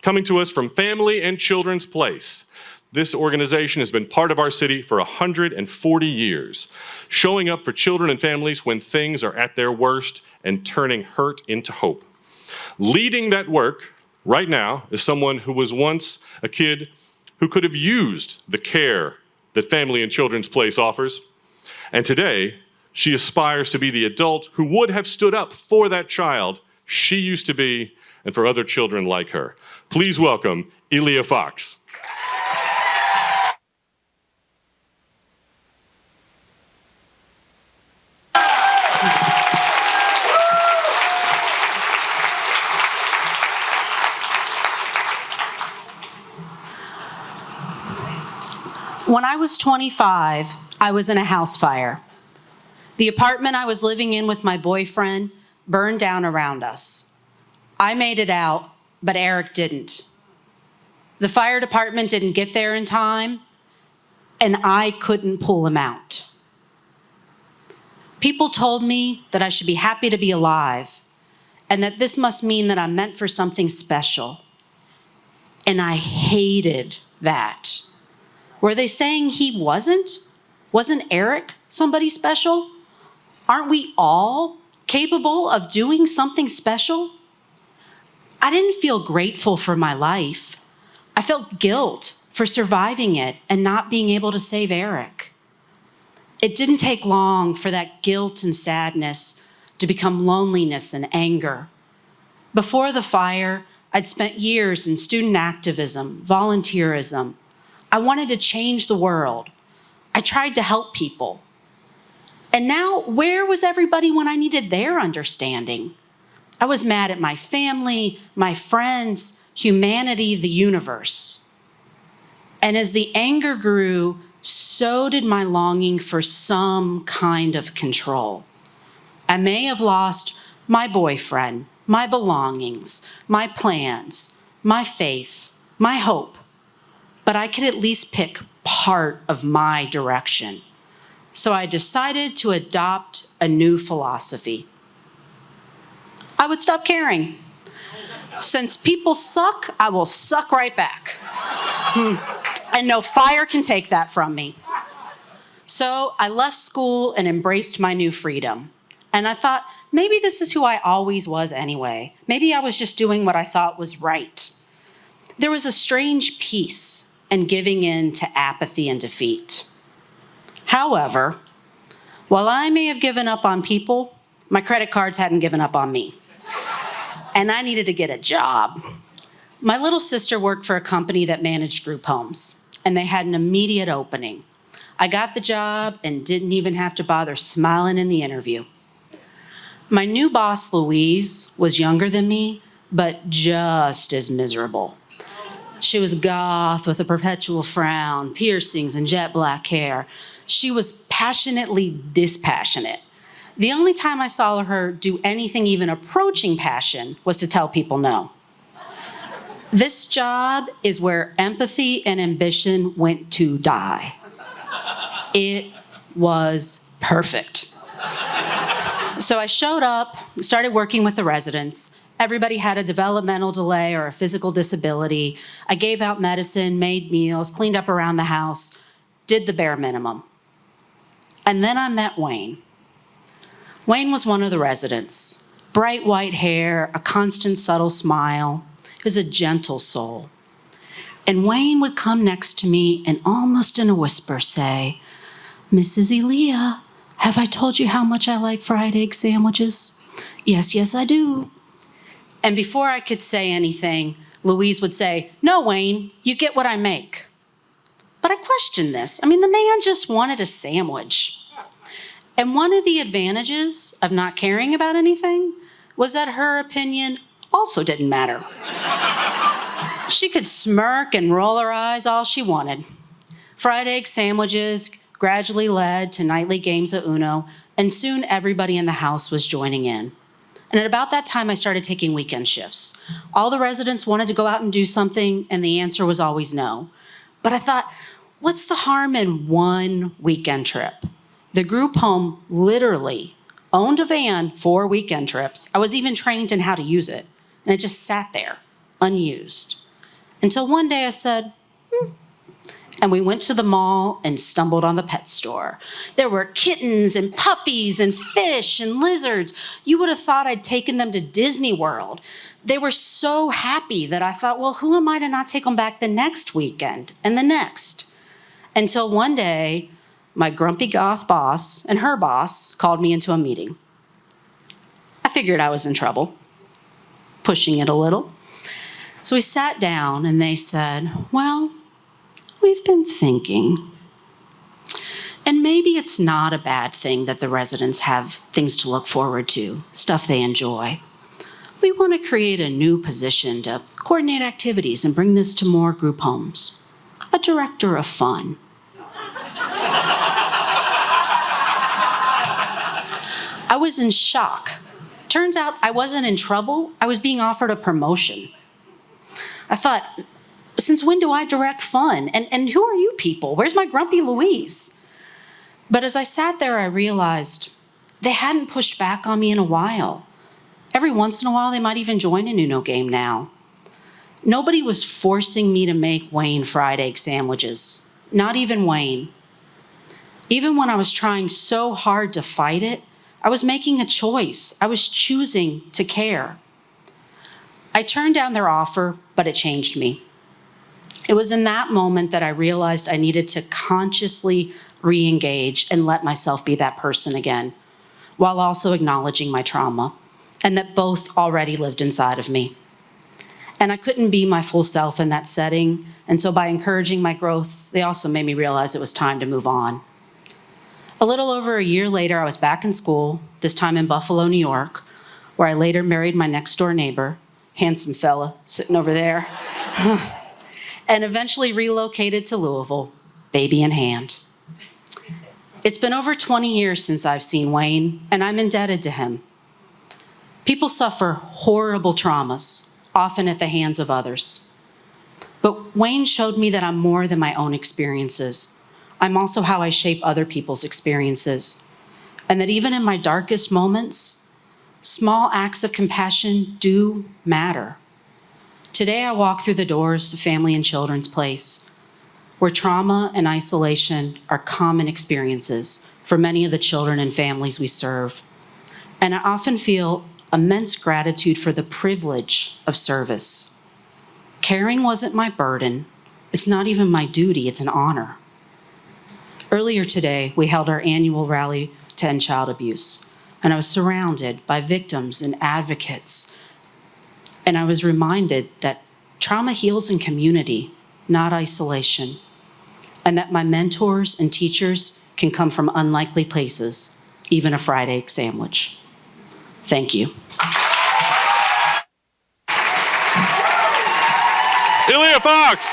coming to us from Family and Children's Place. This organization has been part of our city for 140 years, showing up for children and families when things are at their worst and turning hurt into hope. Leading that work right now is someone who was once a kid who could have used the care that Family and Children's Place offers. And today, she aspires to be the adult who would have stood up for that child she used to be and for other children like her. Please welcome Elea Fox. When I was 25, I was in a house fire. The apartment I was living in with my boyfriend burned down around us. I made it out, but Eric didn't. The fire department didn't get there in time, and I couldn't pull him out. People told me that I should be happy to be alive, and that this must mean that I'm meant for something special. And I hated that. Were they saying he wasn't? Wasn't Eric somebody special? Aren't we all capable of doing something special? I didn't feel grateful for my life. I felt guilt for surviving it and not being able to save Eric. It didn't take long for that guilt and sadness to become loneliness and anger. Before the fire, I'd spent years in student activism, volunteerism. I wanted to change the world. I tried to help people. And now, where was everybody when I needed their understanding? I was mad at my family, my friends, humanity, the universe. And as the anger grew, so did my longing for some kind of control. I may have lost my boyfriend, my belongings, my plans, my faith, my hope. But I could at least pick part of my direction. So I decided to adopt a new philosophy. I would stop caring. Since people suck, I will suck right back. And no fire can take that from me. So I left school and embraced my new freedom. And I thought, maybe this is who I always was anyway. Maybe I was just doing what I thought was right. There was a strange peace and giving in to apathy and defeat. However, while I may have given up on people, my credit cards hadn't given up on me. And I needed to get a job. My little sister worked for a company that managed group homes, and they had an immediate opening. I got the job and didn't even have to bother smiling in the interview. My new boss, Louise, was younger than me, but just as miserable. She was goth with a perpetual frown, piercings, and jet black hair. She was passionately dispassionate. The only time I saw her do anything even approaching passion was to tell people no. This job is where empathy and ambition went to die. It was perfect. So I showed up, started working with the residents. Everybody had a developmental delay or a physical disability. I gave out medicine, made meals, cleaned up around the house, did the bare minimum. And then I met Wayne. Wayne was one of the residents. Bright white hair, a constant subtle smile. He was a gentle soul. And Wayne would come next to me and almost in a whisper say, "Mrs. Elea, have I told you how much I like fried egg sandwiches?" Yes, I do." And before I could say anything, Louise would say, "No, Wayne, you get what I make." But I questioned this. The man just wanted a sandwich. And one of the advantages of not caring about anything was that her opinion also didn't matter. She could smirk and roll her eyes all she wanted. Fried egg sandwiches gradually led to nightly games of Uno, and soon everybody in the house was joining in. And at about that time, I started taking weekend shifts. All the residents wanted to go out and do something, and the answer was always no. But I thought, what's the harm in one weekend trip? The group home literally owned a van for weekend trips. I was even trained in how to use it, and it just sat there, unused. Until one day I said, and we went to the mall and stumbled on the pet store. There were kittens and puppies and fish and lizards. You would have thought I'd taken them to Disney World. They were so happy that I thought, well, who am I to not take them back the next weekend and the next? Until one day, my grumpy goth boss and her boss called me into a meeting. I figured I was in trouble, pushing it a little. So we sat down and they said, well, we've been thinking, and maybe it's not a bad thing that the residents have things to look forward to, stuff they enjoy. We want to create a new position to coordinate activities and bring this to more group homes. A director of fun. I was in shock. Turns out I wasn't in trouble. I was being offered a promotion. I thought, since when do I direct fun? And who are you people? Where's my grumpy Louise? But as I sat there, I realized they hadn't pushed back on me in a while. Every once in a while, they might even join an Uno game now. Nobody was forcing me to make Wayne fried egg sandwiches. Not even Wayne. Even when I was trying so hard to fight it, I was making a choice. I was choosing to care. I turned down their offer, but it changed me. It was in that moment that I realized I needed to consciously re-engage and let myself be that person again, while also acknowledging my trauma, and that both already lived inside of me. And I couldn't be my full self in that setting, and so by encouraging my growth, they also made me realize it was time to move on. A little over a year later, I was back in school, this time in Buffalo, New York, where I later married my next door neighbor, handsome fella sitting over there, and eventually relocated to Louisville, baby in hand. It's been over 20 years since I've seen Wayne, and I'm indebted to him. People suffer horrible traumas, often at the hands of others. But Wayne showed me that I'm more than my own experiences. I'm also how I shape other people's experiences. And that even in my darkest moments, small acts of compassion do matter. Today, I walk through the doors of Family and Children's Place, where trauma and isolation are common experiences for many of the children and families we serve. And I often feel immense gratitude for the privilege of service. Caring wasn't my burden. It's not even my duty, it's an honor. Earlier today, we held our annual rally to end child abuse, and I was surrounded by victims and advocates. And I was reminded that trauma heals in community, not isolation, and that my mentors and teachers can come from unlikely places, even a fried egg sandwich. Thank you. Elea Fox.